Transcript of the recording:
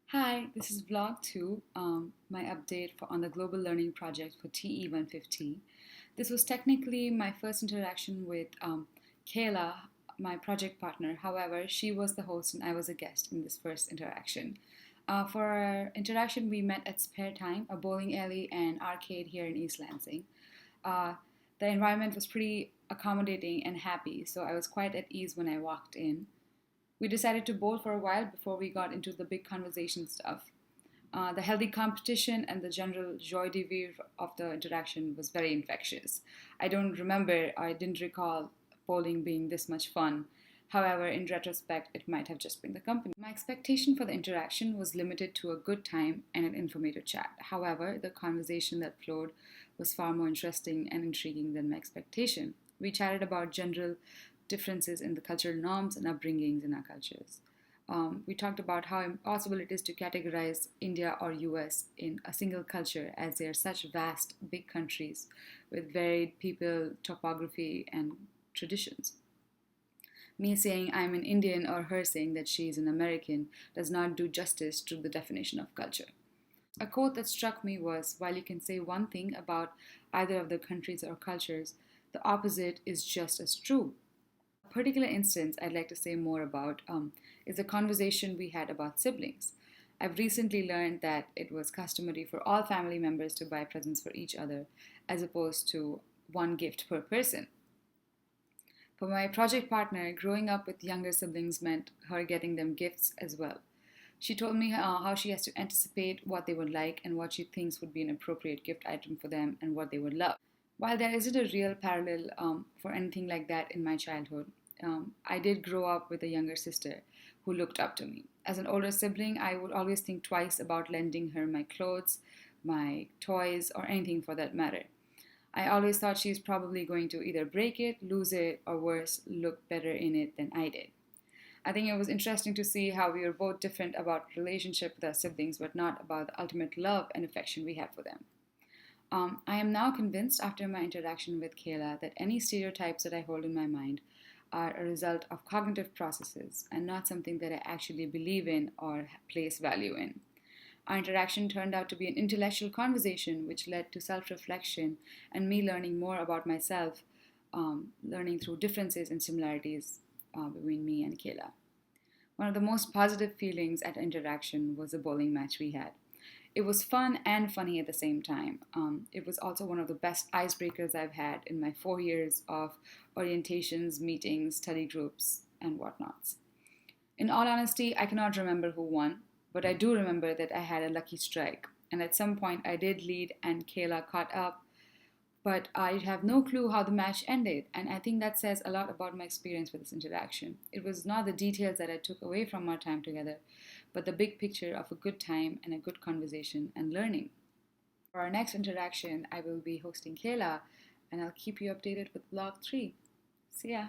Hi, this is vlog 2, my update on the global learning project for TE 150. This was technically my first interaction with Kayla, my project partner. However, she was the host and I was a guest in this first interaction. For our interaction, we met at Spare Time, a bowling alley and arcade here in East Lansing. Uh, the environment was pretty accommodating and happy, so I was quite at ease when I walked in. We decided to bowl for a while before we got into the big conversation stuff. The healthy competition and the general joie de vivre of the interaction was very infectious. I didn't recall bowling being this much fun. However, in retrospect, it might have just been the company. My expectation for the interaction was limited to a good time and an informative chat. However, the conversation that flowed was far more interesting and intriguing than my expectation. We chatted about general differences in the cultural norms and upbringings in our cultures. We talked about how impossible it is to categorize India or US in a single culture as they are such vast, big countries with varied people, topography, and traditions. Me saying I'm an Indian or her saying that she is an American does not do justice to the definition of culture. A quote that struck me was, while you can say one thing about either of the countries or cultures, the opposite is just as true. A particular instance I'd like to say more about is a conversation we had about siblings. I've recently learned that it was customary for all family members to buy presents for each other as opposed to one gift per person. For my project partner, growing up with younger siblings meant her getting them gifts as well. She told me how she has to anticipate what they would like and what she thinks would be an appropriate gift item for them and what they would love. While there isn't a real parallel for anything like that in my childhood, I did grow up with a younger sister who looked up to me. As an older sibling, I would always think twice about lending her my clothes, my toys, or anything for that matter. I always thought she's probably going to either break it, lose it, or worse, look better in it than I did. I think it was interesting to see how we were both different about relationship with our siblings, but not about the ultimate love and affection we have for them. I am now convinced after my interaction with Kayla that any stereotypes that I hold in my mind are a result of cognitive processes and not something that I actually believe in or place value in. Our interaction turned out to be an intellectual conversation which led to self reflection and me learning more about myself, learning through differences and similarities between me and Kayla. One of the most positive feelings at the interaction was the bowling match we had. It was fun and funny at the same time. It was also one of the best icebreakers I've had in my 4 years of orientations, meetings, study groups, and whatnots. In all honesty, I cannot remember who won, but I do remember that I had a lucky strike. And at some point, I did lead and Kayla caught up, but I have no clue how the match ended. And I think that says a lot about my experience with this interaction. It was not the details that I took away from our time together, but the big picture of a good time and a good conversation and learning. For our next interaction, I will be hosting Kayla, and I'll keep you updated with vlog 3. See ya!